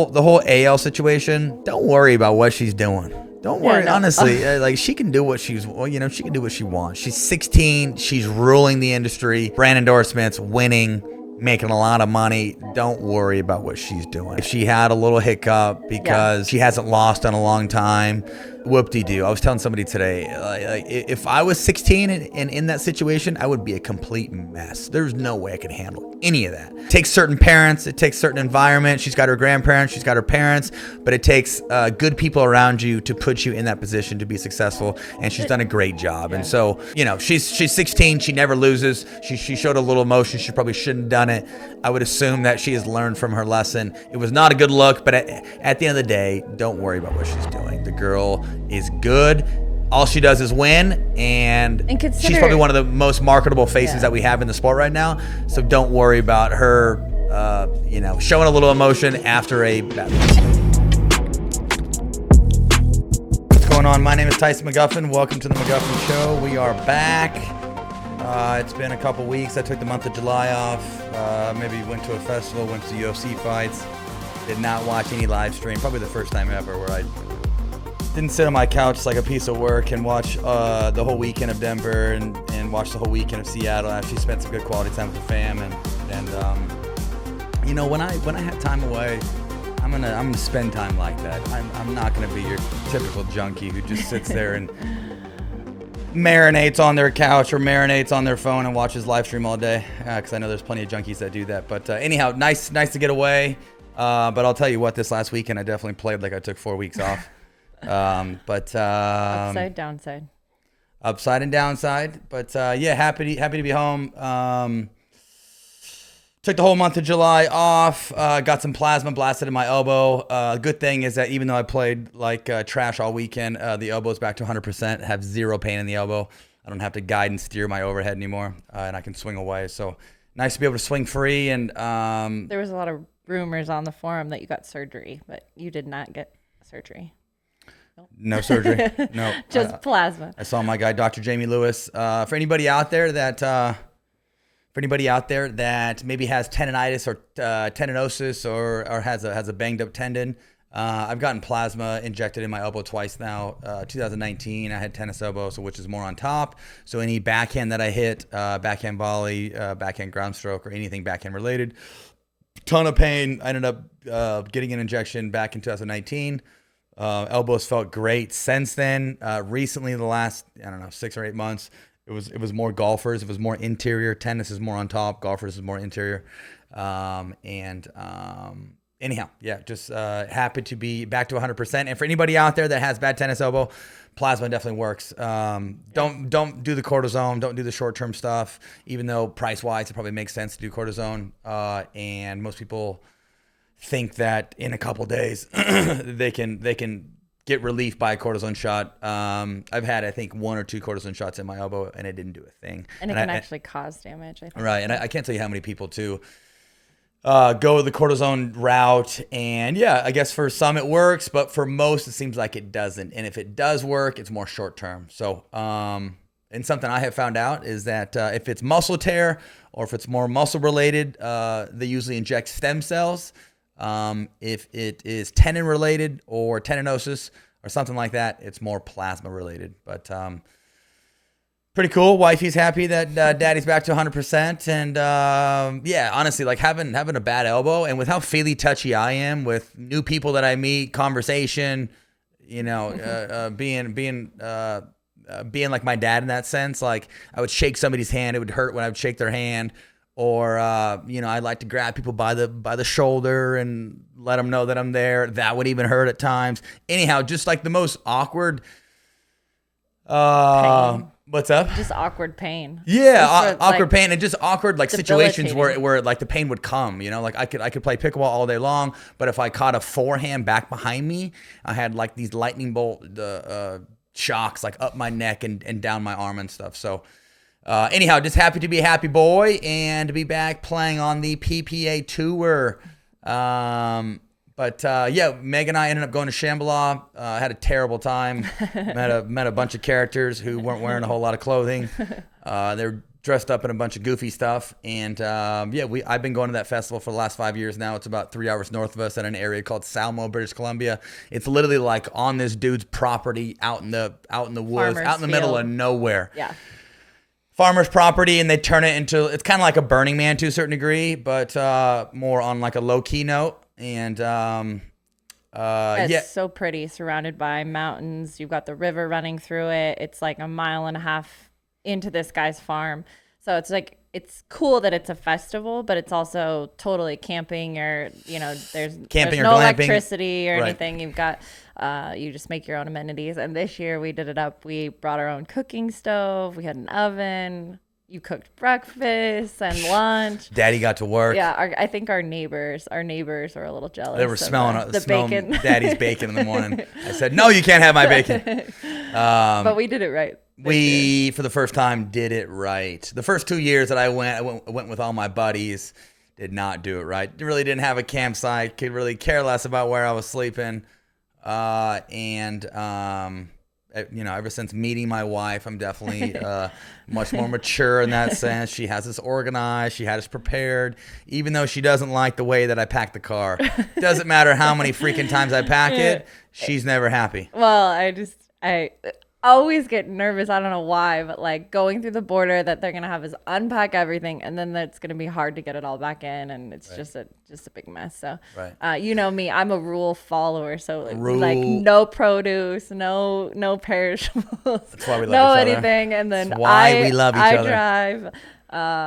The whole AL situation, don't worry about what she's doing. Don't worry, honestly. Like, she can do what she can do what she wants. She's 16. She's ruling the industry. Brand endorsements, winning, making a lot of money. Don't worry about what she's doing. If she had a little hiccup because she hasn't lost in a long time, whoop-de-doo. I was telling somebody today, like if I was 16 and in that situation, I would be a complete mess. There's no way I could handle any of that. It takes certain parents. It takes certain environment. She's got her grandparents. She's got her parents. But it takes good people around you to put you in that position to be successful. And she's done a great job. And so, she's 16. She never loses. She showed a little emotion. She probably shouldn't have done it. I would assume that she has learned from her lesson. It was not a good look. But at the end of the day, don't worry about what she's doing. The girl is good. All she does is win, and she's probably one of the most marketable faces that we have in the sport right now. So don't worry about her, showing a little emotion after a bad What's going on? My name is Tyson McGuffin. Welcome to the McGuffin Show. We are back. It's been a couple weeks. I took the month of July off. Maybe went to a festival, went to UFC fights. Did not watch any live stream. Probably the first time ever where I didn't sit on my couch like a piece of work and watch the whole weekend of Denver and watch the whole weekend of Seattle. I actually spent some good quality time with the fam and when I have time away, I'm gonna spend time like that. I'm not gonna be your typical junkie who just sits there and marinates on their couch or marinates on their phone and watches live stream all day. Because I know there's plenty of junkies that do that. But anyhow, nice to get away. But I'll tell you what, this last weekend I definitely played like I took 4 weeks off. Upside, downside. Upside and downside. But happy to be home. Took the whole month of July off. Got some plasma blasted in my elbow. Good thing is that even though I played like trash all weekend, the elbow's back to 100%. Have zero pain in the elbow. I don't have to guide and steer my overhead anymore, and I can swing away. So nice to be able to swing free. And there was a lot of rumors on the forum that you got surgery, but you did not get surgery. No surgery. No. Just plasma. I saw my guy, Dr. Jamie Lewis. For anybody out there that maybe has tendonitis or tendinosis or has a banged up tendon, I've gotten plasma injected in my elbow twice now. 2019, I had tennis elbow, so which is more on top. So any backhand that I hit, backhand volley, backhand ground stroke, or anything backhand related, ton of pain. I ended up getting an injection back in 2019. Elbows felt great since then. Recently, the last 6 or 8 months, it was more golfers. It was more interior. Tennis is more on top. Golfers is more interior. Anyhow, just happy to be back to 100%. And for anybody out there that has bad tennis elbow, plasma definitely works. Don't do the cortisone. Don't do the short-term stuff. Even though price-wise, it probably makes sense to do cortisone. And most people think that in a couple days they can get relief by a cortisone shot. I've had, I think, 1 or 2 cortisone shots in my elbow, and it didn't do a thing. And it can actually cause damage, I think. Right, and I can't tell you how many people, too, go the cortisone route. And, I guess for some it works, but for most it seems like it doesn't. And if it does work, it's more short-term. So, and something I have found out is that if it's muscle tear or if it's more muscle-related, they usually inject stem cells. If it is tendon related or tendinosis or something like that, it's more plasma related. But pretty cool. Wifey's happy that daddy's back to 100%. And honestly, like having a bad elbow, and with how feely touchy I am with new people that I meet, conversation, being like my dad in that sense. Like I would shake somebody's hand, it would hurt when I would shake their hand. Or, I like to grab people by the shoulder and let them know that I'm there. That would even hurt at times. Anyhow, just like the most awkward. What's up? Just awkward pain. Yeah, awkward pain, and just awkward like situations where like the pain would come. Like I could play pickleball all day long, but if I caught a forehand back behind me, I had like these lightning bolt shocks like up my neck and down my arm and stuff. So. Anyhow, just happy to be a happy boy and to be back playing on the PPA Tour. Meg and I ended up going to Shambhala. Had a terrible time. met a bunch of characters who weren't wearing a whole lot of clothing. They're dressed up in a bunch of goofy stuff. And I've been going to that festival for the last 5 years now. It's about 3 hours north of us in an area called Salmo, British Columbia. It's literally like on this dude's property out in the woods, Farmer's out in the middle field. of nowhere. Yeah. Farmer's property, and they turn it into, it's kind of like a Burning Man to a certain degree, but more on like a low key note. And it's so pretty, surrounded by mountains. You've got the river running through it. It's like a mile and a half into this guy's farm. So it's like, it's cool that it's a festival, but it's also totally camping, or, you know, there's no glamping. electricity or Right. anything. You've got, you just make your own amenities. And this year we did it up. We brought our own cooking stove. We had an oven. You cooked breakfast and lunch. Daddy got to work. Yeah, I think our neighbors were a little jealous. They were smelling bacon. Daddy's bacon in the morning. I said, no, you can't have my bacon. But we did it right. We, for the first time, did it right. The first 2 years that I went with all my buddies, did not do it right. Really didn't have a campsite, could really care less about where I was sleeping. Ever since meeting my wife, I'm definitely much more mature in that sense. She has us organized. She had us prepared. Even though she doesn't like the way that I pack the car. Doesn't matter how many freaking times I pack it. She's never happy. Well, I always get nervous. I don't know why, but like going through the border that they're going to have us unpack everything, and then it's going to be hard to get it all back in, and it's just a big mess. So, you know me, I'm a rule follower. So like no produce, no perishables, That's why we love no each other. anything. And then That's why we love each other. I drive.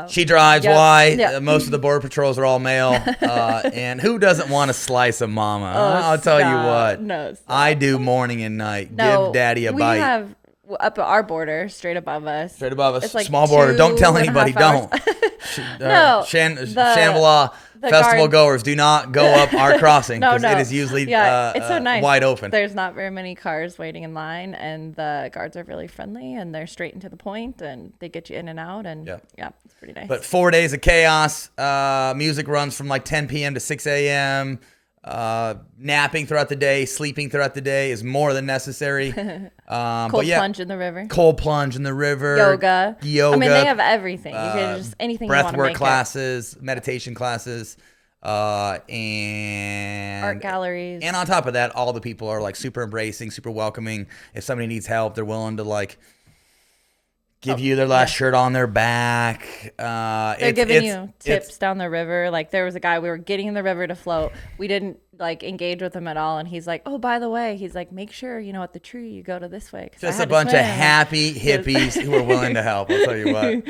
She drives. Yep. Why? Yep. Most of the border patrols are all male. And who doesn't want a slice of mama? I'll tell you what. No, I do morning and night. Give daddy a bite. We have up at our border, straight above us. Straight above us. It's like small border. Don't tell anybody. 2.5 hours. Don't. No, Shambhala the festival guard- goers, do not go up our crossing, because it is usually it's so nice. wide open. There's not very many cars waiting in line, and the guards are really friendly, and they're straight and to the point, and they get you in and out, and it's pretty nice. But 4 days of chaos. Music runs from like 10 p.m. to 6 a.m. Napping throughout the day, sleeping throughout the day is more than necessary. Cold plunge in the river. Cold plunge in the river. Yoga. I mean, they have everything. You can just anything you want to make. Breathwork classes, meditation classes, and art galleries. And on top of that, all the people are like super embracing, super welcoming. If somebody needs help, they're willing to like give you their last shirt on their back. They're giving you tips down the river. Like there was a guy, we were getting in the river to float. We didn't like engage with him at all. And he's like, oh, by the way, he's like, make sure, at the tree, you go to this way. Just a bunch of happy hippies who are willing to help. I'll tell you what.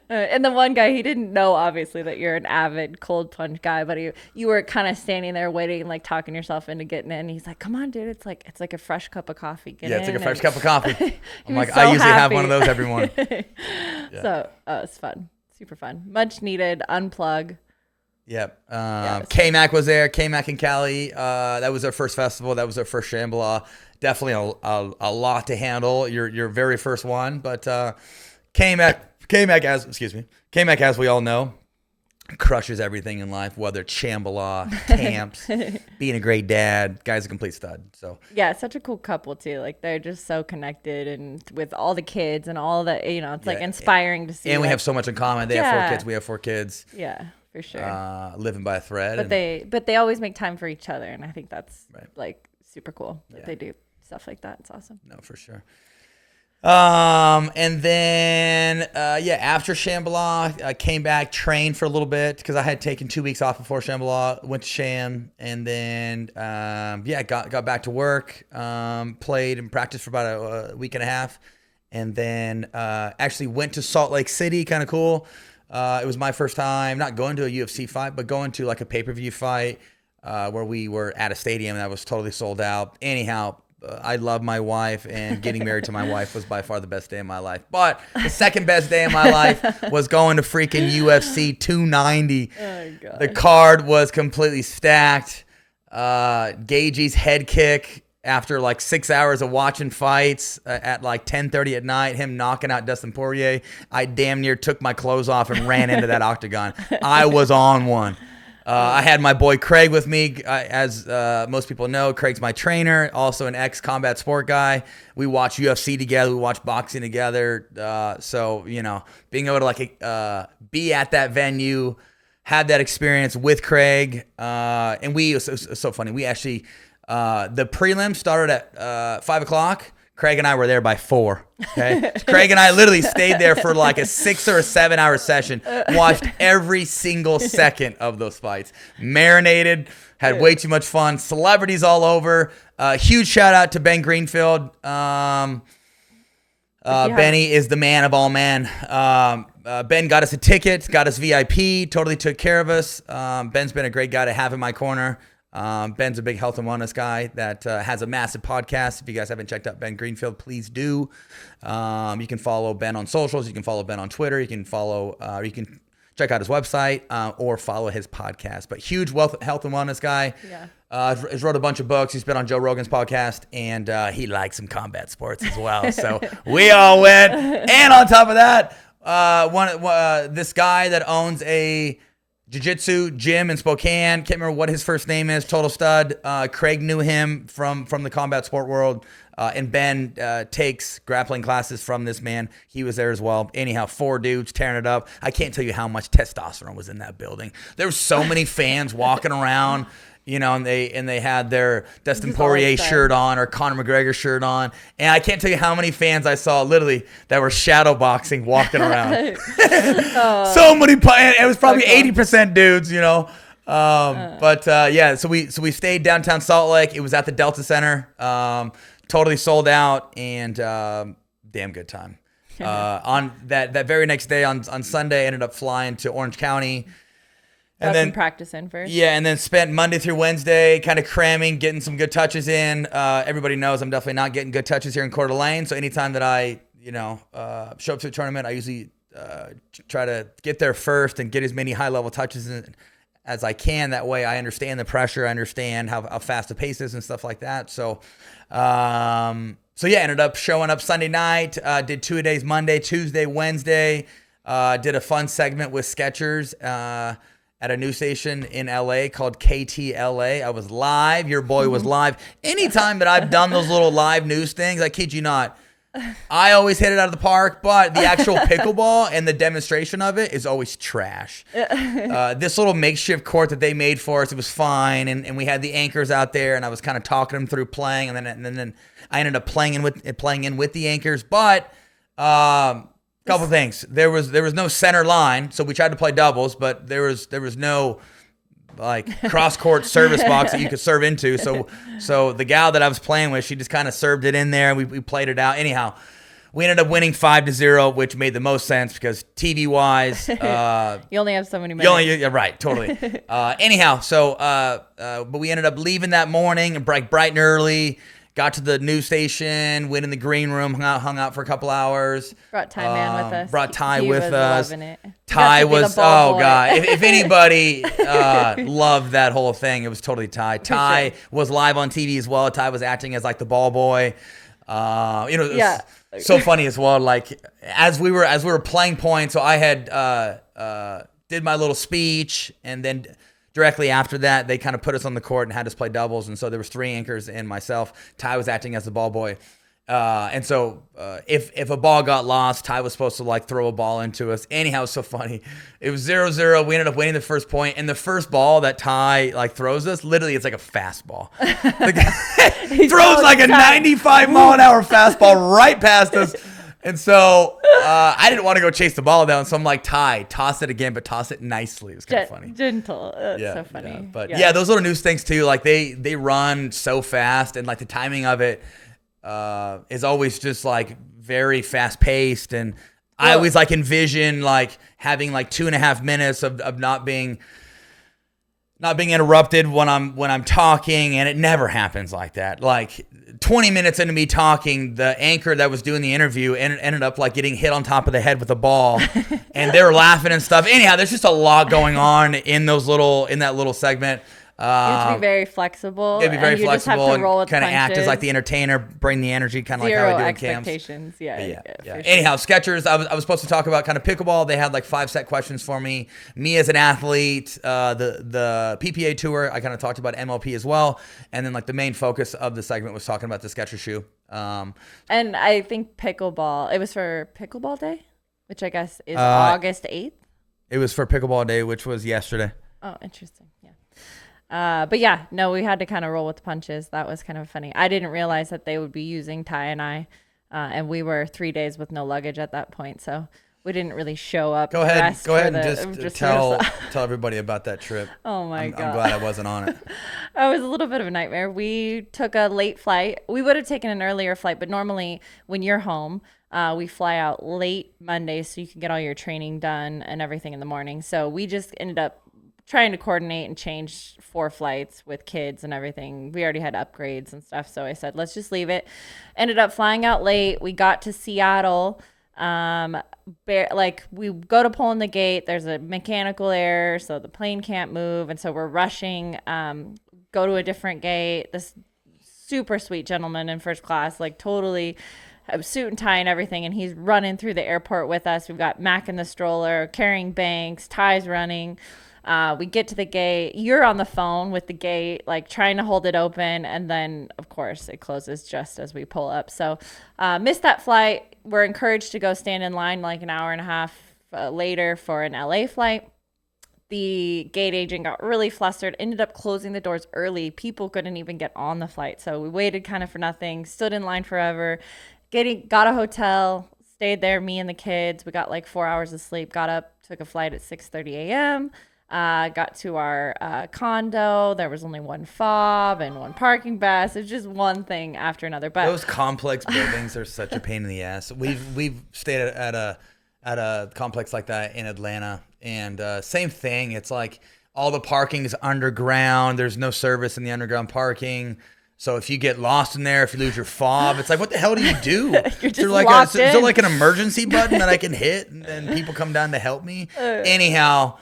And the one guy, he didn't know, obviously, that you're an avid cold plunge guy, but you were kind of standing there waiting, like talking yourself into getting in. He's like, come on, dude. It's like a fresh cup of coffee. Get it's in. like a fresh cup of coffee. I'm like, so I usually have happy. one of those every morning. So it's fun. Super fun. Much needed. Unplug. Yep. K-Mac was there. K-Mac and Cali. That was our first festival. That was our first Shambhala. Definitely a lot to handle. Your very first one. But K-Mac, as we all know, crushes everything in life, whether it's Shambhala, camps, being a great dad. Guy's a complete stud. So yeah, such a cool couple too. Like they're just so connected, and with all the kids and all the, it's like inspiring to see. And we have so much in common. They have 4 kids. We have 4 kids. Yeah, for sure. Living by a thread. But they always make time for each other, and I think that's like super cool that they do stuff like that. It's awesome. No, for sure. And then, after Shambhala, I came back, trained for a little bit because I had taken 2 weeks off before Shambhala, went to Sham, and then, got back to work, played and practiced for about a week and a half, and then, actually went to Salt Lake City, kind of cool. It was my first time, not going to a UFC fight, but going to like a pay-per-view fight, where we were at a stadium that was totally sold out. Anyhow, I love my wife, and getting married to my wife was by far the best day of my life. But the second best day of my life was going to freaking UFC 290. Oh, God. The card was completely stacked. Gage's head kick after like 6 hours of watching fights at like 10:30 at night, him knocking out Dustin Poirier. I damn near took my clothes off and ran into that octagon. I was on one. I had my boy Craig with me. As most people know, Craig's my trainer, also an ex-combat sport guy. We watch UFC together. We watch boxing together. So, being able to be at that venue, have that experience with Craig. And it was so funny. We actually, the prelim started at 5 o'clock. Craig and I were there by 4. Okay, Craig and I literally stayed there for like a 6 or 7 hour session, watched every single second of those fights, marinated, had way too much fun. Celebrities all over. Huge shout out to Ben Greenfield. Benny is the man of all men. Ben got us a ticket, got us VIP, totally took care of us. Ben's been a great guy to have in my corner. Ben's a big health and wellness guy that has a massive podcast. If you guys haven't checked out Ben Greenfield, please do. You can follow Ben on socials. You can follow Ben on Twitter. You can you can check out his website or follow his podcast. But huge health and wellness guy. Yeah. He's wrote a bunch of books. He's been on Joe Rogan's podcast, and he likes some combat sports as well. So we all went. And on top of that, this guy that owns a jiu-jitsu gym in Spokane. Can't remember what his first name is. Total stud. Craig knew him from the combat sport world. And Ben takes grappling classes from this man. He was there as well. Anyhow, 4 dudes tearing it up. I can't tell you how much testosterone was in that building. There were so many fans walking around. And they had their Dustin Poirier shirt on or Conor McGregor shirt on. And I can't tell you how many fans I saw literally that were shadow boxing walking around. So many, it was probably 80% dudes, so we stayed downtown Salt Lake. It was at the Delta Center. Totally sold out and damn good time. On that very next day on Sunday, I ended up flying to Orange County. And then practice in first. Yeah, and then spent Monday through Wednesday kind of cramming, getting some good touches in. Everybody knows I'm definitely not getting good touches here in Coeur d'Alene. So anytime that I, show up to a tournament, I usually try to get there first and get as many high-level touches in as I can. That way I understand the pressure. I understand how fast the pace is and stuff like that. So ended up showing up Sunday night. Did 2-a-days Monday, Tuesday, Wednesday. Did a fun segment with Skechers at a news station in LA called KTLA. I was live. Your boy was live. Anytime that I've done those little live news things, I kid you not, I always hit it out of the park, but the actual pickleball and the demonstration of it is always trash. This little makeshift court that they made for us, it was fine, and we had the anchors out there, and I was kind of talking them through playing, and then I ended up playing in with the anchors, but couple things. There was no center line, so we tried to play doubles, but there was no cross court service box that you could serve into. So the gal that I was playing with, she just kind of served it in there, and we played it out. Anyhow, we ended up winning 5-0, which made the most sense because TV wise, you only have so many minutes. Right, totally. But we ended up leaving that morning and bright and early. Got to the news station, went in the green room, hung out for a couple hours. Brought Ty Man with us. Brought Ty with us. Loving it. Ty was, God. If anybody loved that whole thing, it was totally Ty. Ty was live on TV as well. Ty was acting as the ball boy. It was so funny as well. As we were playing points, so I had did my little speech, and then directly after that, they kind of put us on the court and had us play doubles. And so there was 3 anchors and myself. Ty was acting as the ball boy. And so if a ball got lost, Ty was supposed to throw a ball into us. Anyhow, it was so funny. It was 0-0. We ended up winning the first point. And the first ball that Ty throws us, literally it's like a fastball. He throws a 95 mile an hour fastball right past us. And so I didn't want to go chase the ball down, so I'm like, Ty, toss it again, but toss it nicely. It was kind of funny. Gentle. That's so funny. Yeah. But those little news things too, they run so fast, and the timing of it is always just very fast paced. And I always envision having 2.5 minutes of not being interrupted when I'm talking, and it never happens like that. 20 minutes into me talking, the anchor that was doing the interview ended up getting hit on top of the head with a ball, and they were laughing and stuff. Anyhow, there's just a lot going on in that little segment. You have to be very flexible. You have to be very and you flexible just have to roll with kind of act as punches. like the entertainer, bring the energy, kind of like how we do in camps. Expectations. Yeah. Sure. Anyhow, Skechers, I was supposed to talk about kind of pickleball. They had like 5 set questions for me. Me as an athlete, the PPA Tour, I kind of talked about MLP as well. And then like the main focus of the segment was talking about the Skechers shoe. And I think pickleball, it was for Pickleball Day, which I guess is August 8th. It was for Pickleball Day, which was yesterday. Oh, interesting. Yeah. But yeah, no, we had to kind of roll with the punches. That was kind of funny. I didn't realize that they would be using Ty and I, and we were 3 days with no luggage at that point. So we didn't really show up. Go ahead and just tell everybody about that trip. Oh my God. I'm glad I wasn't on it. It was a little bit of a nightmare. We took a late flight. We would have taken an earlier flight, but normally when you're home, we fly out late Monday so you can get all your training done and everything in the morning. So we just ended up trying to coordinate and change 4 flights with kids and everything. We already had upgrades and stuff. So I said, let's just leave it. Ended up flying out late. We got to Seattle. We go to pull in the gate. There's a mechanical error, so the plane can't move. And so we're rushing, go to a different gate. This super sweet gentleman in first class, like totally suit and tie and everything, and he's running through the airport with us. We've got Mac in the stroller, carrying Banks, Ty's running. We get to the gate. You're on the phone with the gate, like trying to hold it open, and then of course it closes just as we pull up. So missed that flight. We're encouraged to go stand in line like an hour and a half later for an LA flight. The gate agent got really flustered, ended up closing the doors early. People couldn't even get on the flight, so we waited kind of for nothing, stood in line forever. Got a hotel, stayed there, me and the kids. We got like 4 hours of sleep, got up, took a flight at 6:30 a.m., got to our condo. There was only one fob and one parking pass. It's just one thing after another. But those complex buildings are such a pain in the ass. We've stayed at a complex like that in Atlanta, and same thing. It's like all the parking is underground. There's no service in the underground parking. So if you get lost in there, if you lose your fob, it's like, what the hell do you do? You're just is there like an emergency button that I can hit and then people come down to help me? Anyhow,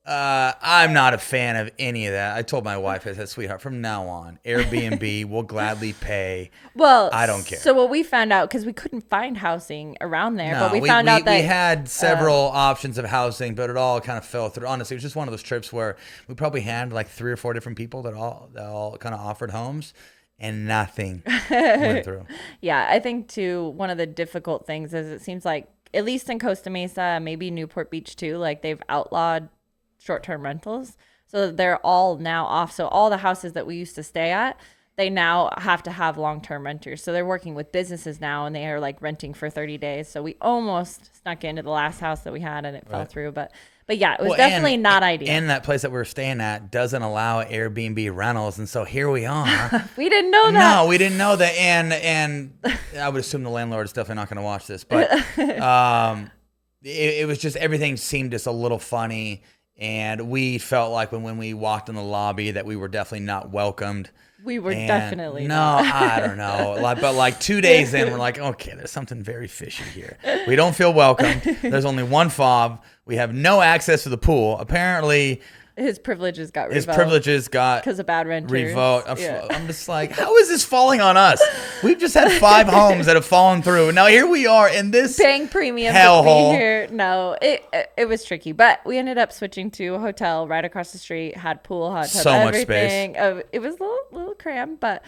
I'm not a fan of any of that. I told my wife, I said, sweetheart, from now on, Airbnb will gladly pay. Well, I don't care. So what we found out, because we couldn't find housing around there, but we found out that we had several options of housing, but it all kind of fell through. Honestly, it was just one of those trips where we probably had like 3 or 4 different people that all kind of offered homes. And nothing went through. Yeah, I think too, one of the difficult things is it seems like, at least in Costa Mesa, maybe Newport Beach too, like they've outlawed short-term rentals. So they're all now off. So all the houses that we used to stay at, they now have to have long-term renters. So they're working with businesses now, and they are like renting for 30 days. So we almost snuck into the last house that we had, and it fell through. But yeah, it was definitely not ideal. And that place that we were staying at doesn't allow Airbnb rentals, and so here we are. We didn't know that. No, we didn't know that, and I would assume the landlord is definitely not going to watch this, but it was just, everything seemed just a little funny, and we felt like when we walked in the lobby that we were definitely not welcomed. We were definitely not. I don't know. But like 2 days in, we're like, okay, there's something very fishy here. We don't feel welcomed. There's only one fob. We have no access to the pool. Apparently, his privileges got because of bad renters. Revoked. Yeah. I'm just like, how is this falling on us? We've just had 5 homes that have fallen through. And now here we are in this paying premium hellhole. Here. No, it was tricky, but we ended up switching to a hotel right across the street. Had pool, hot tub, so everything. Much space. It was a little cramped, but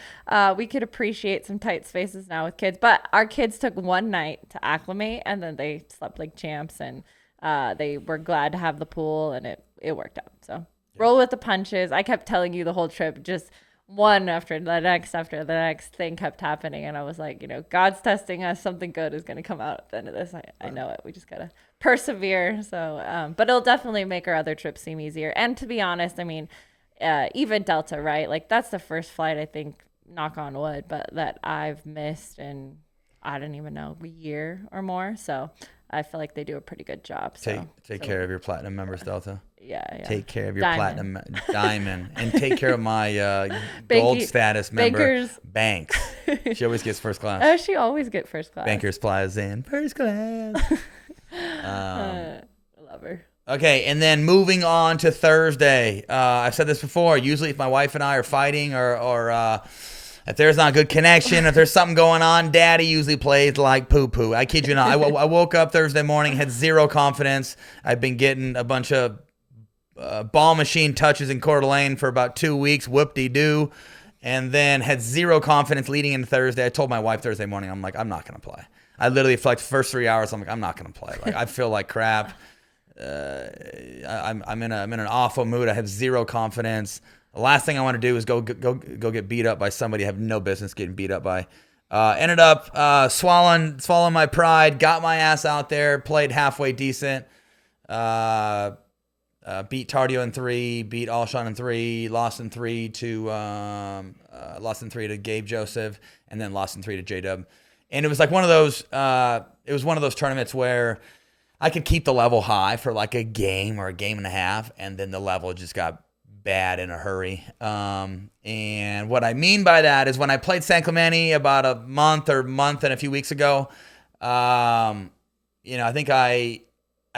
we could appreciate some tight spaces now with kids. But our kids took one night to acclimate, and then they slept like champs, and they were glad to have the pool, and it worked out. So roll with the punches. I kept telling you the whole trip, just one after the next thing kept happening. And I was like, God's testing us. Something good is going to come out at the end of this. I know it. We just got to persevere. So, but it'll definitely make our other trips seem easier. And to be honest, I mean, even Delta, right? Like that's the first flight, I think, knock on wood, but that I've missed in, I don't even know, a year or more. So I feel like they do a pretty good job. Take care of your platinum members, Delta. Yeah. Take care of your platinum diamond, and take care of my gold status member, Banks. She always gets first class. Oh, she always gets first class. Bankers flies in first class. I love her. Okay, and then moving on to Thursday. I've said this before. Usually if my wife and I are fighting or if there's not a good connection, if there's something going on, Daddy usually plays like poo-poo. I kid you not. I woke up Thursday morning, had zero confidence. I've been getting a bunch of ball machine touches in Coeur d'Alene for about 2 weeks, whoop-de-doo, and then had zero confidence leading into Thursday. I told my wife Thursday morning, I'm like, I'm not going to play. I literally, for like the first 3 hours, I'm like, I'm not going to play. Like, I feel like crap. I'm in an awful mood. I have zero confidence. The last thing I want to do is go get beat up by somebody I have no business getting beat up by. Ended up swallowing my pride, got my ass out there, played halfway decent. Beat Tardio in 3, beat Alshon in 3, lost in 3 to Gabe Joseph, and then lost in 3 to J-Dub. And it was like one of those. It was one of those tournaments where I could keep the level high for like a game or a game and a half, and then the level just got bad in a hurry. And what I mean by that is when I played San Clemente about a month and a few weeks ago, I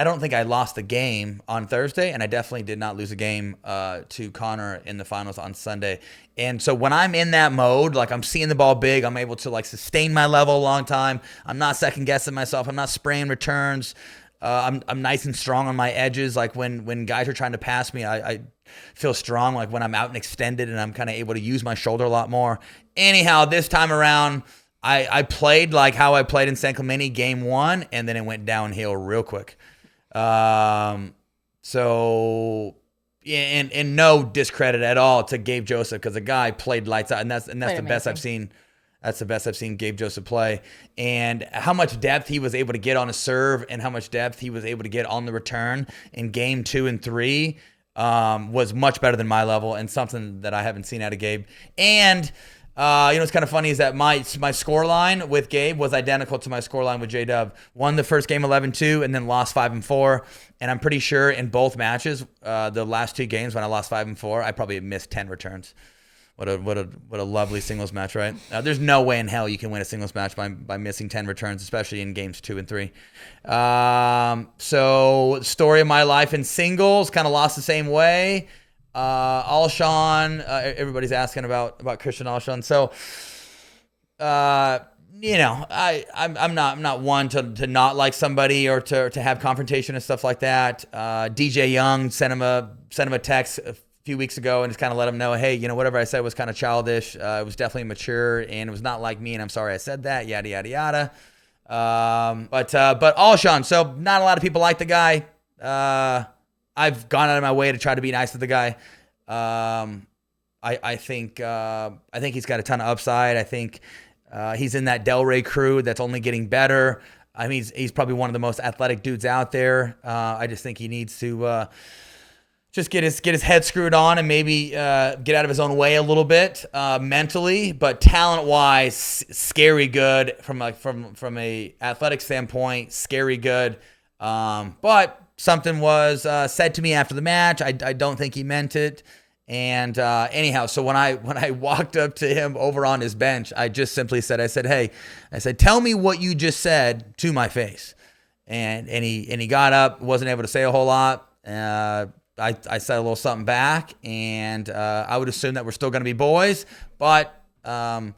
don't think I lost a game on Thursday, and I definitely did not lose a game to Connor in the finals on Sunday. And so when I'm in that mode, like I'm seeing the ball big, I'm able to like sustain my level a long time. I'm not second guessing myself. I'm not spraying returns. I'm nice and strong on my edges. Like when guys are trying to pass me, I feel strong. Like when I'm out and extended and I'm kind of able to use my shoulder a lot more. Anyhow, this time around, I played like how I played in San Clemente game 1, and then it went downhill real quick. So and no discredit at all to Gabe Joseph, because the guy played lights out, and that's the best I've seen. That's the best I've seen Gabe Joseph play. And how much depth he was able to get on a serve and how much depth he was able to get on the return in game 2 and 3 was much better than my level, and something that I haven't seen out of Gabe. And what's kind of funny is that my score line with Gabe was identical to my score line with J-Dub. Won the first game 11-2 and then lost 5-4. And I'm pretty sure in both matches, the last 2 games when I lost 5-4, I probably missed 10 returns. What a lovely singles match, right? There's no way in hell you can win a singles match by missing 10 returns, especially in games 2 and 3. So story of my life in singles, kind of lost the same way. Alshon, everybody's asking about Christian Alshon. So, I'm not one to not like somebody or to have confrontation and stuff like that. DJ Young sent him a text a few weeks ago and just kind of let him know, hey, whatever I said was kind of childish. It was definitely mature, and it was not like me, and I'm sorry I said that. Yada yada yada. But Alshon, so not a lot of people like the guy. I've gone out of my way to try to be nice to the guy. I think he's got a ton of upside. I think he's in that Delray crew that's only getting better. I mean, he's probably one of the most athletic dudes out there. I just think he needs to just get his head screwed on and maybe get out of his own way a little bit mentally, but talent-wise, scary good from a athletic standpoint, scary good. But something was said to me after the match. I don't think he meant it. And anyhow, so when I walked up to him over on his bench, I just simply said, hey, tell me what you just said to my face. And he got up, wasn't able to say a whole lot. I said a little something back, and I would assume that we're still going to be boys, but I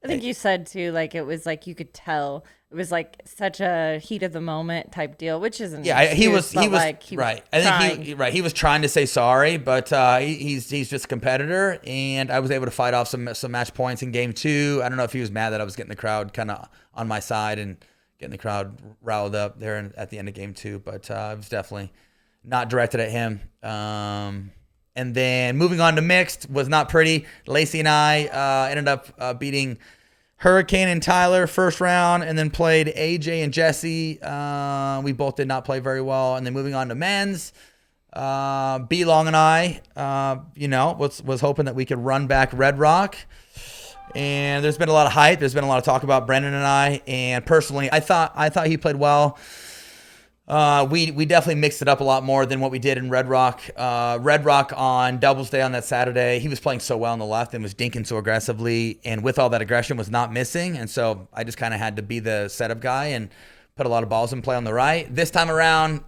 think you said too, like it was like you could tell it was like such a heat of the moment type deal, which isn't. Yeah, he was right. I think he was trying to say sorry, but he's just a competitor, and I was able to fight off some match points in game 2. I don't know if he was mad that I was getting the crowd kind of on my side and getting the crowd riled up there at the end of game 2, but it was definitely not directed at him. And then moving on to mixed was not pretty. Lacy and I ended up beating Hurricane and Tyler first round, and then played AJ and Jesse. We both did not play very well. And then moving on to men's, B Long and I, was hoping that we could run back Red Rock. And there's been a lot of hype. There's been a lot of talk about Brendon and I. And personally, I thought he played well. We definitely mixed it up a lot more than what we did in Red Rock. Red Rock on doubles day on that Saturday, he was playing so well on the left and was dinking so aggressively, and with all that aggression was not missing. And so I just kind of had to be the setup guy and put a lot of balls in play on the right. This time around,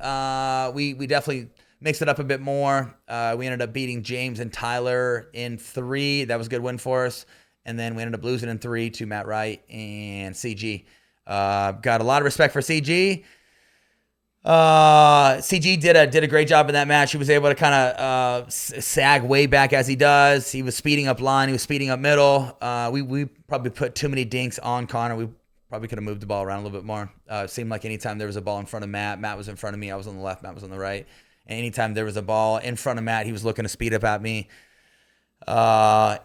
we definitely mixed it up a bit more. We ended up beating James and Tyler in 3. That was a good win for us. And then we ended up losing in 3 to Matt Wright and CG. Got a lot of respect for CG. CG did a great job in that match. He was able to kind of sag way back as he does. He was speeding up line. He was speeding up middle. We probably put too many dinks on Connor. We probably could have moved the ball around a little bit more. It seemed like anytime there was a ball in front of Matt, Matt was in front of me. I was on the left. Matt was on the right. And anytime there was a ball in front of Matt, he was looking to speed up at me. Anyhow,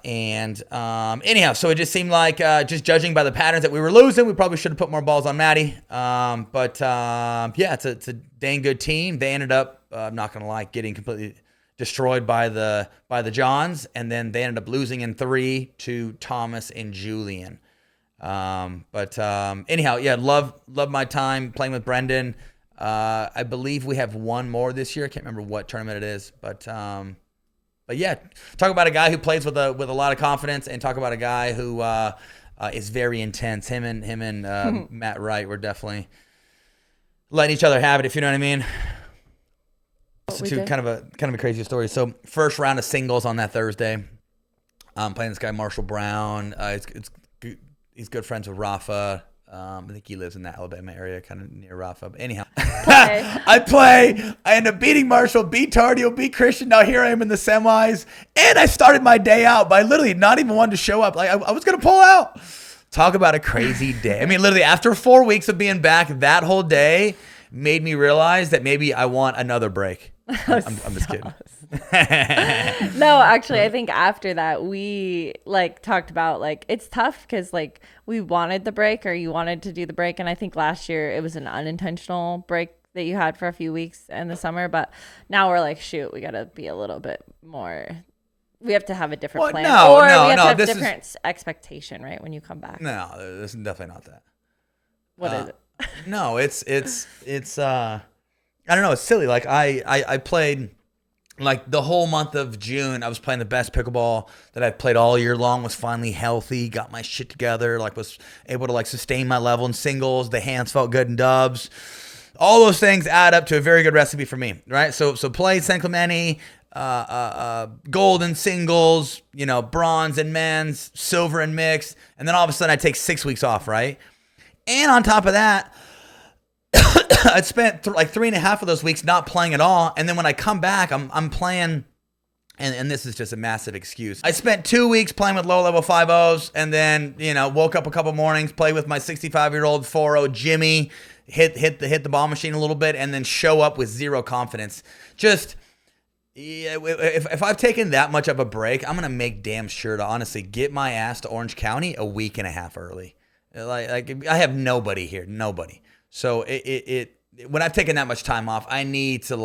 so it just seemed like, just judging by the patterns that we were losing, we probably should have put more balls on Maddie. Yeah, it's a dang good team. They ended up, I'm not going to lie, getting completely destroyed by the Johns. And then they ended up losing in 3 to Thomas and Julian. Anyhow, yeah, love my time playing with Brendon. I believe we have one more this year. I can't remember what tournament it is, but yeah, talk about a guy who plays with a lot of confidence, and talk about a guy who is very intense. Him and Matt Wright were definitely letting each other have it, if you know what I mean. So kind of a crazy story. So first round of singles on that Thursday. I'm playing this guy Marshall Brown. He's good friends with Rafa. I think he lives in that Alabama area, kind of near Rafa. But anyhow, I end up beating Marshall, beat Tardio, beat Christian. Now here I am in the semis, and I started my day out by literally not even wanting to show up. Like I was gonna pull out. Talk about a crazy day. I mean, literally after 4 weeks of being back, that whole day made me realize that maybe I want another break. I'm just kidding. No, actually, I think after that we talked about it's tough because we wanted the break, or you wanted to do the break, and I think last year it was an unintentional break that you had for a few weeks in the summer, but now we're like, shoot, we got to be a little bit more. We have to have a different plan, or we have to have a different expectation, right, when you come back. No, this is definitely not that. What is it? No, it's I don't know. It's silly. Like I played. Like the whole month of June, I was playing the best pickleball that I've played all year long, was finally healthy, got my shit together, was able to sustain my level in singles. The hands felt good in dubs. All those things add up to a very good recipe for me, right? So played San Clemente, gold in singles, bronze in men's, silver in mixed, and then all of a sudden I take 6 weeks off, right? And on top of that, I'd spent 3.5 of those weeks not playing at all. And then when I come back, I'm playing, and this is just a massive excuse. I spent 2 weeks playing with low-level 5-0s, and then, woke up a couple mornings, played with my 65-year-old 4-0 Jimmy, hit the ball machine a little bit, and then show up with zero confidence. Just, yeah, if I've taken that much of a break, I'm going to make damn sure to honestly get my ass to Orange County a week and a half early. Like I have nobody here, nobody. So when I've taken that much time off, I need to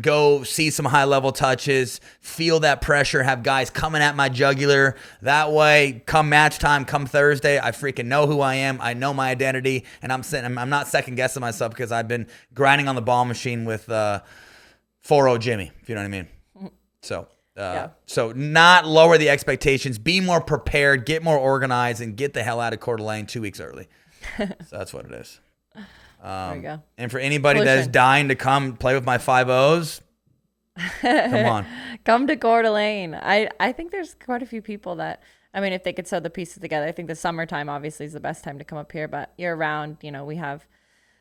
go see some high level touches, feel that pressure, have guys coming at my jugular. That way, come match time, come Thursday, I freaking know who I am. I know my identity, and I'm not second guessing myself because I've been grinding on the ball machine with 4-0 Jimmy, if you know what I mean. So. Yeah. So not lower the expectations, be more prepared, get more organized, and get the hell out of Coeur d'Alene 2 weeks early. So that's what it is. There you go. And for anybody that is dying to come play with my 5-0s, come on. Come to Coeur d'Alene. I think there's quite a few people that, if they could sew the pieces together, I think the summertime obviously is the best time to come up here, but year round, we have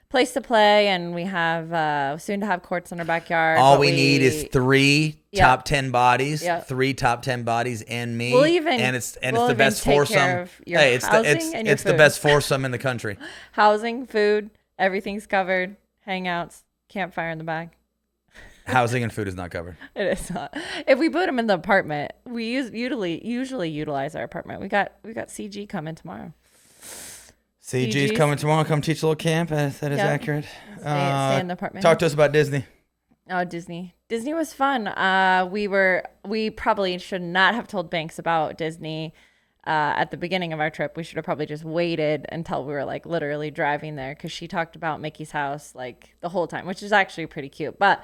place to play, and we have soon to have courts in our backyard. All we need is 3 top 10 bodies, 3 top 10 bodies, and me. It's the best foursome. It's the best foursome in the country. Housing, food, everything's covered. Hangouts, campfire in the back. Housing and food is not covered. It is not. If we put them in the apartment, we usually utilize our apartment. We got CG coming tomorrow. CG's coming tomorrow. Come teach a little camp. That is accurate. Stay in the apartment. Talk to us about Disney. Oh, Disney. Disney was fun. We probably should not have told Banks about Disney at the beginning of our trip. We should have probably just waited until we were literally driving there, because she talked about Mickey's house the whole time, which is actually pretty cute. But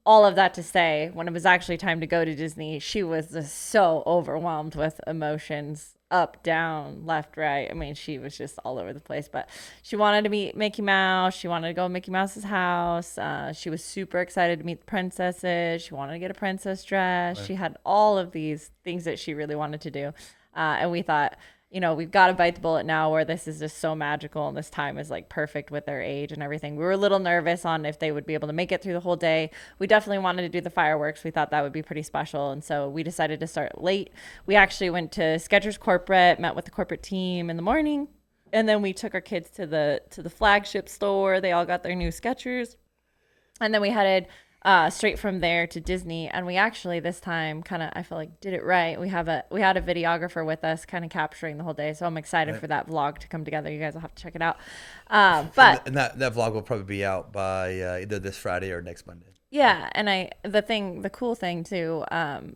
all of that to say, when it was actually time to go to Disney, she was just so overwhelmed with emotions, up, down, left, right. I mean, she was just all over the place, but she wanted to meet Mickey Mouse. She wanted to go to Mickey Mouse's house. She was super excited to meet the princesses. She wanted to get a princess dress. Right. She had all of these things that she really wanted to do. And we thought, you know, we've got to bite the bullet now where this is just so magical and this time is like perfect with their age and everything. We were a little nervous on if they would be able to make it through the whole day. We definitely wanted to do the fireworks. We thought that would be pretty special. And so we decided to start late. We actually went to Skechers corporate, met with the corporate team in the morning. And then we took our kids to the flagship store. They all got their new Skechers. And then we headed straight from there to Disney, and we actually this time kind of, I feel like, did it right. We had a videographer with us kind of capturing the whole day, so I'm excited for that vlog to come together. You guys will have to check it out. But and that vlog will probably be out by either this Friday or next Monday. Yeah, and the cool thing too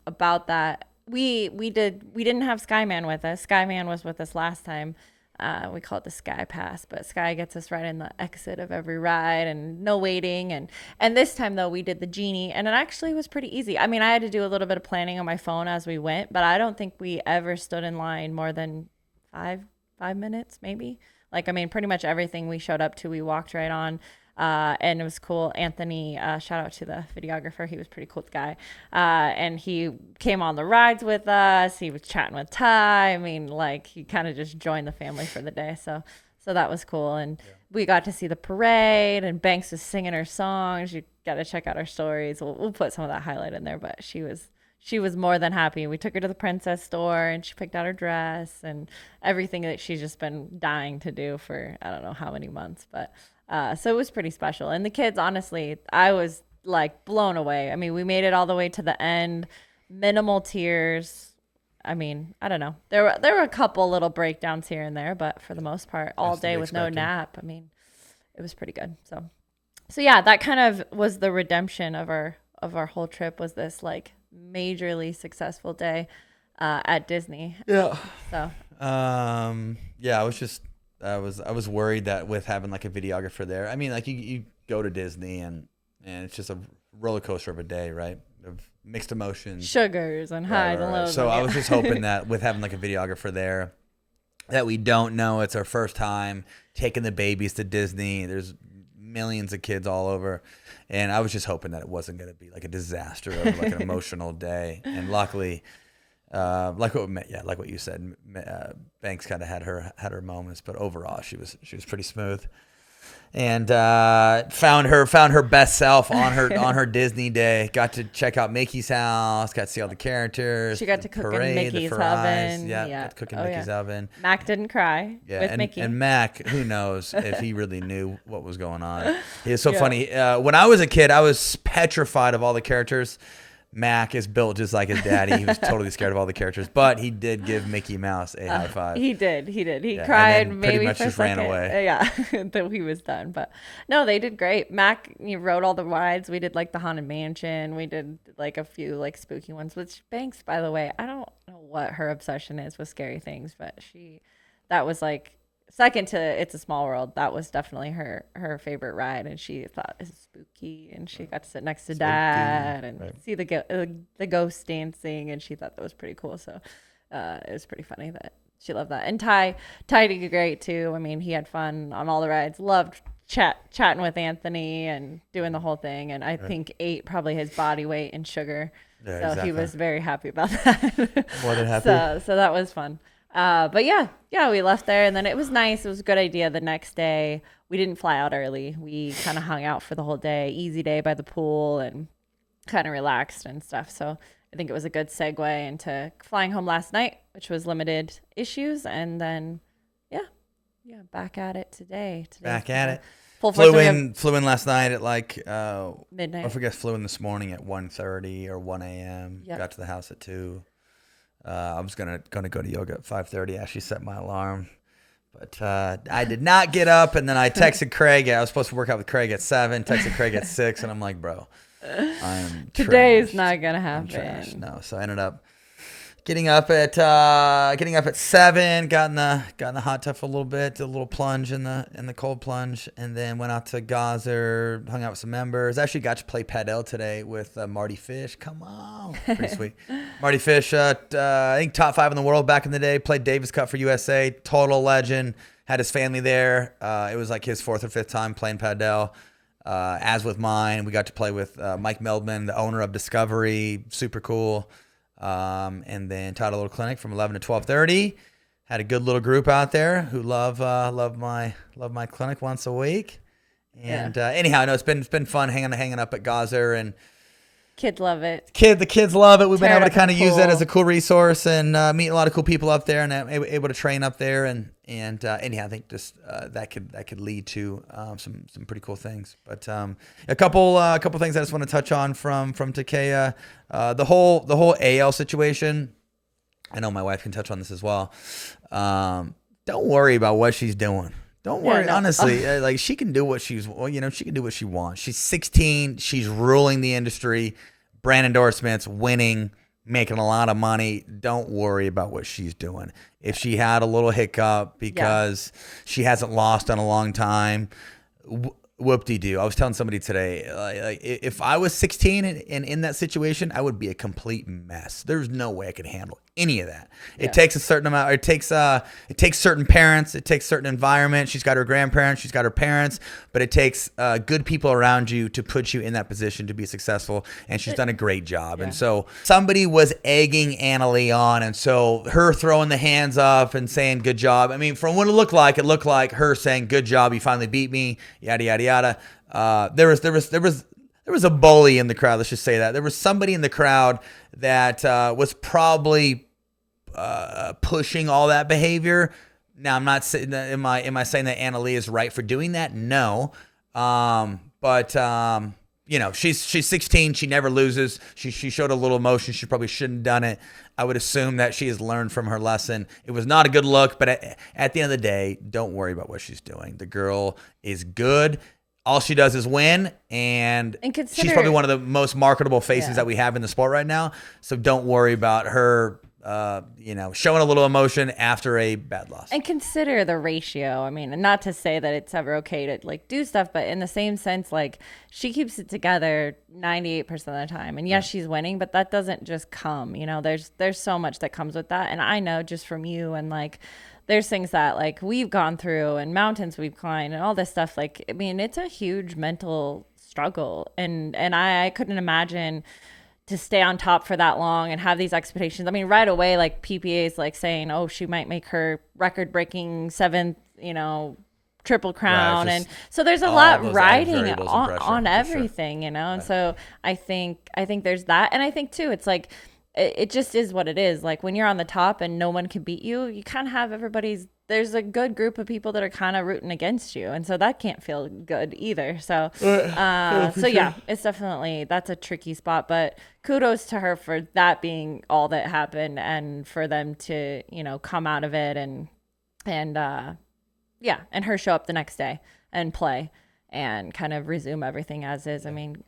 about that, we didn't have Skyman with us. Skyman was with us last time. We call it the Sky Pass, but Sky gets us right in the exit of every ride and no waiting. And this time, though, we did the Genie, and it actually was pretty easy. I mean, I had to do a little bit of planning on my phone as we went, but I don't think we ever stood in line more than five minutes, maybe. Like, I mean, pretty much everything we showed up to, we walked right on. And it was cool. Anthony, shout out to the videographer. He was a pretty cool guy. And he came on the rides with us. He was chatting with Ty. I mean, like, he kind of just joined the family for the day. So that was cool. And we got to see the parade, and Banks was singing her songs. You got to check out our stories. We'll put some of that highlight in there, but she was more than happy. We took her to the princess store, and she picked out her dress and everything that she's just been dying to do for, I don't know how many months, but so it was pretty special. And the kids, honestly, I was like blown away. I mean, we made it all the way to the end, minimal tears. I mean, I don't know. There were a couple little breakdowns here and there, but for the most part, all day with no nap. I mean, it was pretty good. So yeah, that kind of was the redemption of our whole trip, was this like majorly successful day at Disney. Yeah. So yeah, I was worried that with having like a videographer there, I mean, like you go to Disney and it's just a roller coaster of a day, right? Of mixed emotions, sugars and highs and lows. So I was just hoping that with having like a videographer there, that we don't know, it's our first time taking the babies to Disney. There's millions of kids all over, and I was just hoping that it wasn't going to be like a disaster of like an emotional day. And luckily, like what you said, Banks kind of had her moments, but overall she was pretty smooth, and found her best self on her Disney day. Got to check out Mickey's house, got to see all the characters. She got to cook in Mickey's oven. Yeah, got to cook in Mickey's oven. Mac didn't cry with Mickey. And Mac, who knows if he really knew what was going on. It's so funny. When I was a kid, I was petrified of all the characters. Mac is built just like his daddy. He was totally scared of all the characters, but he did give Mickey Mouse a high five. He did. He cried maybe much for just a second. ran away. Yeah, that he was done. But no, they did great. Mac, rode all the rides. We did like the Haunted Mansion. We did like a few like spooky ones. Which Banks, by the way, I don't know what her obsession is with scary things, but that was like second to It's a Small World. That was definitely her favorite ride, and she thought it was spooky, and she got to sit next to Dad and see the ghosts dancing, and she thought that was pretty cool. So it was pretty funny that she loved that. And Ty did great too. I mean, he had fun on all the rides. Loved chatting with Anthony and doing the whole thing, and I think ate probably his body weight in sugar. Yeah, so exactly. He was very happy about that. More than happy. So that was fun. But yeah, we left there, and then it was nice. It was a good idea. The next day, we didn't fly out early. We kind of hung out for the whole day, easy day by the pool, and kind of relaxed and stuff. So I think it was a good segue into flying home last night, which was limited issues, and then back at it today. Back at it. Full flew in last night at like midnight. I forget. Flew in this morning at 1:30 or 1 a.m. Yep. Got to the house at 2. I was gonna go to yoga at 5:30. I actually set my alarm, but I did not get up. And then I texted Craig. I was supposed to work out with Craig at 7. Texted Craig at 6, and I'm like, bro, I'm today's trashed. not gonna happen. No, so I ended up Getting up at 7, got in the hot tub for a little bit, did a little plunge in the cold plunge, and then went out to Gazer, hung out with some members. Actually got to play padel today with Marty Fish. Come on, pretty sweet. Marty Fish, I think top 5 in the world back in the day. Played Davis Cup for USA. Total legend. Had his family there. It was like his 4th or 5th time playing padel. As with mine, we got to play with Mike Meldman, the owner of Discovery. Super cool. And then taught a little clinic from 11 to 12:30. Had a good little group out there who love my clinic once a week. And anyhow, I know it's been fun hanging up at Gazer, and kids love it. The kids love it. We've been able to kind of use that as a cool resource and meet a lot of cool people up there, and able to train up there. And anyhow, I think just that could lead to some pretty cool things. But a couple things I just want to touch on from Takeya. The whole AL situation. I know my wife can touch on this as well. Don't worry about what she's doing. Don't worry. Yeah, no. Honestly, like she can do what she can do what she wants. She's 16. She's ruling the industry, brand endorsements, winning, making a lot of money. Don't worry about what she's doing. If she had a little hiccup because she hasn't lost in a long time, whoop-de-doo. I was telling somebody today, like if I was 16 and in that situation, I would be a complete mess. There's no way I could handle any of that. It takes a certain amount. It takes certain parents. It takes certain environment. She's got her grandparents. She's got her parents. But it takes good people around you to put you in that position to be successful. And she's done a great job. Yeah. And so somebody was egging Anna-Leigh on. And so her throwing the hands up and saying good job. I mean, from what it looked like her saying good job. You finally beat me. Yada yada yada. There was a bully in the crowd. Let's just say that there was somebody in the crowd that was probably pushing all that behavior. Now, I'm not saying that. Am I saying that Anna-Leigh is right for doing that? No. But she's 16. She never loses. She showed a little emotion. She probably shouldn't have done it. I would assume that she has learned from her lesson. It was not a good look, but at the end of the day, don't worry about what she's doing. The girl is good. All she does is win, and she's probably one of the most marketable faces that we have in the sport right now. So don't worry about her, showing a little emotion after a bad loss. And consider the ratio. I mean, not to say that it's ever okay to like do stuff, but in the same sense, like she keeps it together 98% of the time. And yes, she's winning, but that doesn't just come. There's so much that comes with that. And I know just from you and like, there's things that like we've gone through and mountains we've climbed and all this stuff. Like, I mean, it's a huge mental struggle. And I couldn't imagine to stay on top for that long and have these expectations. I mean, right away, like PPA is like saying, oh, she might make her record breaking 7th, triple crown. And so there's a lot riding on everything, And so I think there's that. And I think too, it's like, it just is what it is. Like when you're on the top and no one can beat you, you kind of have there's a good group of people that are kind of rooting against you. And so that can't feel good either. So, it's definitely, that's a tricky spot, but kudos to her for that being all that happened and for them to, come out of it and her show up the next day and play and kind of resume everything as is. I mean,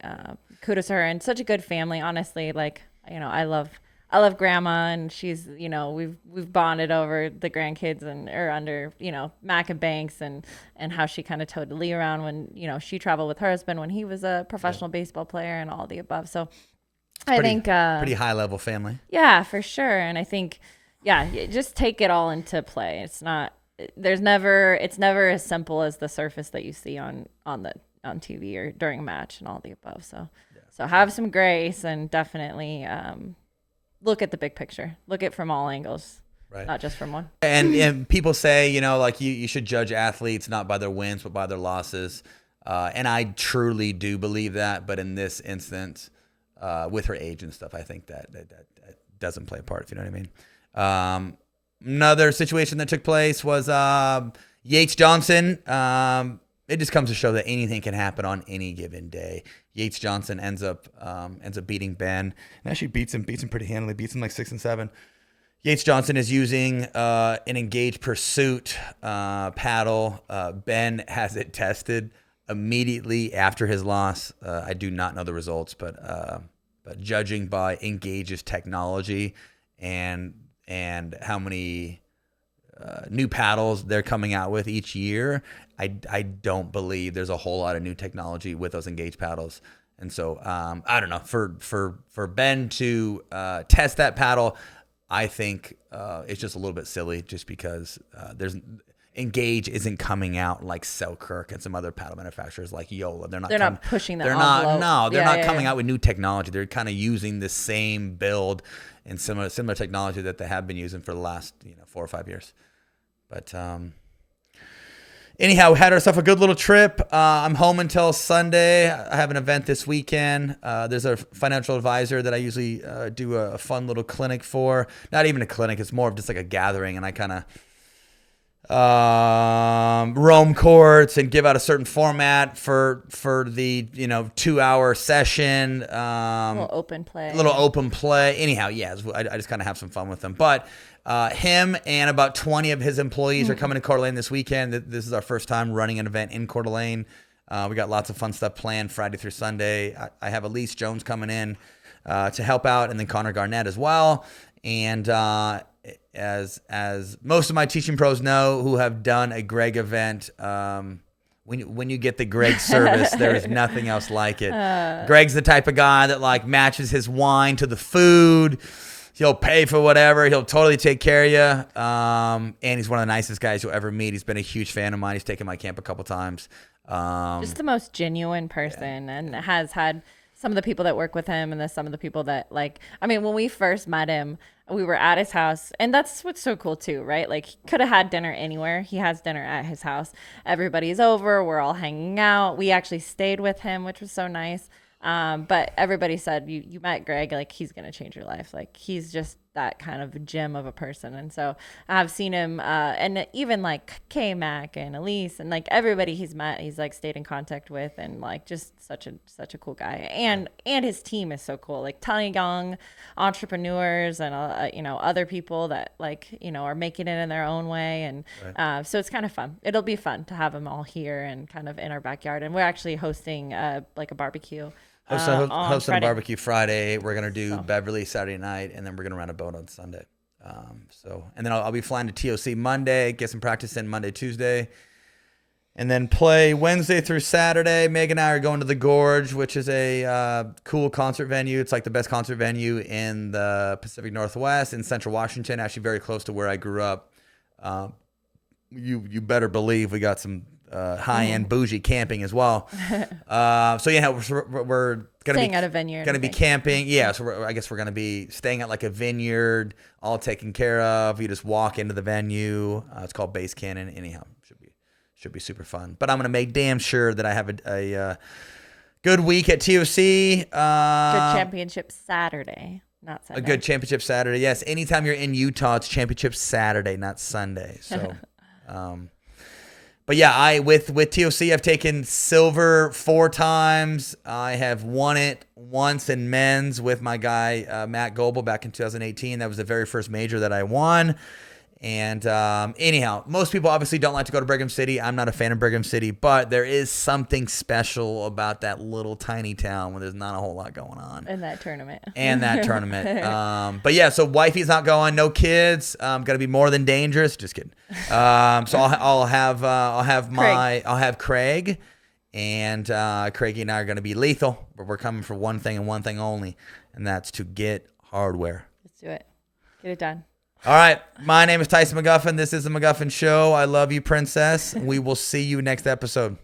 kudos to her and such a good family, honestly. Like, I love grandma and she's, we've bonded over the grandkids or under, Mac and Banks and how she kind of towed Leigh around when, she traveled with her husband when he was a professional baseball player and all the above. So I think pretty high level family. Yeah, for sure. And I think, just take it all into play. It's never as simple as the surface that you see on TV or during a match and all the above. So have some grace and definitely look at the big picture. Look at from all angles, not just from one. And people say, like you should judge athletes not by their wins but by their losses. And I truly do believe that. But in this instance, with her age and stuff, I think that doesn't play a part, if you know what I mean. Another situation that took place was Yates Johnson. It just comes to show that anything can happen on any given day. Yates Johnson ends up beating Ben, and actually beats him pretty handily. Beats him like 6-7. Yates Johnson is using an Engaged Pursuit paddle. Ben has it tested immediately after his loss. I do not know the results, but judging by Engage's technology and how many new paddles they're coming out with each year, I don't believe there's a whole lot of new technology with those Engage paddles. And so I don't know, for Ben to test that paddle, I think it's just a little bit silly, just because Engage isn't coming out like Selkirk and some other paddle manufacturers like Yola. They're not pushing that. They're not coming out with new technology. They're kind of using the same build and similar technology that they have been using for the last 4 or 5 years. But anyhow, we had ourselves a good little trip. I'm home until Sunday. I have an event this weekend. There's a financial advisor that I usually do a fun little clinic for. Not even a clinic. It's more of just like a gathering, and I kind of roam courts and give out a certain format for the 2-hour session. A little open play. Anyhow, yeah, I just kind of have some fun with them. But him and about 20 of his employees are coming to Coeur d'Alene this weekend. This is our first time running an event in Coeur d'Alene. We got lots of fun stuff planned Friday through Sunday. I have Elise Jones coming in to help out, and then Connor Garnett as well. And as most of my teaching pros know who have done a Greg event, when you get the Greg service, there is nothing else like it. Greg's the type of guy that like matches his wine to the food. He'll pay for whatever. He'll totally take care of you. And he's one of the nicest guys you'll ever meet. He's been a huge fan of mine. He's taken my camp a couple times. Just the most genuine person, and has had some of the people that work with him, and some of the people that when we first met him, we were at his house, and that's what's so cool too, right? Like, he could have had dinner anywhere. He has dinner at his house. Everybody's over. We're all hanging out. We actually stayed with him, which was so nice. But everybody said, you met Greg, like, he's going to change your life. Like, he's just that kind of gem of a person. And so I've seen him, and even like K-Mac and Elise and like everybody he's met, he's like stayed in contact with, and like just such a cool guy. And his team is so cool. Like, ton of young entrepreneurs and, other people that are making it in their own way. And, so it's kind of fun. It'll be fun to have them all here and kind of in our backyard. And we're actually hosting a barbecue. Hosting a barbecue Friday. We're gonna do Beverly Saturday night, and then we're gonna run a boat on Sunday. And then I'll be flying to TOC Monday, get some practice in Monday, Tuesday, and then play Wednesday through Saturday. Meg and I are going to the Gorge, which is a cool concert venue. It's like the best concert venue in the Pacific Northwest in Central Washington, actually very close to where I grew up. You better believe we got some high-end bougie camping as well. We're gonna staying at a vineyard. Gonna be camping. Yeah, so I guess we're gonna be staying at like a vineyard, all taken care of. You just walk into the venue. It's called Base Cannon. Anyhow, should be super fun. But I'm gonna make damn sure that I have a good week at TOC. Good championship Saturday. Not Sunday. A good championship Saturday. Yes, anytime you're in Utah, it's championship Saturday, not Sunday. So. But yeah, with TOC, I've taken silver 4 times. I have won it once in men's with my guy, Matt Goebel, back in 2018. That was the very first major that I won. And anyhow, most people obviously don't like to go to Brigham City. I'm not a fan of Brigham City, but there is something special about that little tiny town where there's not a whole lot going on. And that tournament. But yeah, so wifey's not going, no kids. Gonna be more than dangerous. Just kidding. So I'll have Craig, and Craigie and I are gonna be lethal. But we're coming for one thing and one thing only, and that's to get hardware. Let's do it. Get it done. All right. My name is Tyson McGuffin. This is the McGuffin Show. I love you, princess. We will see you next episode.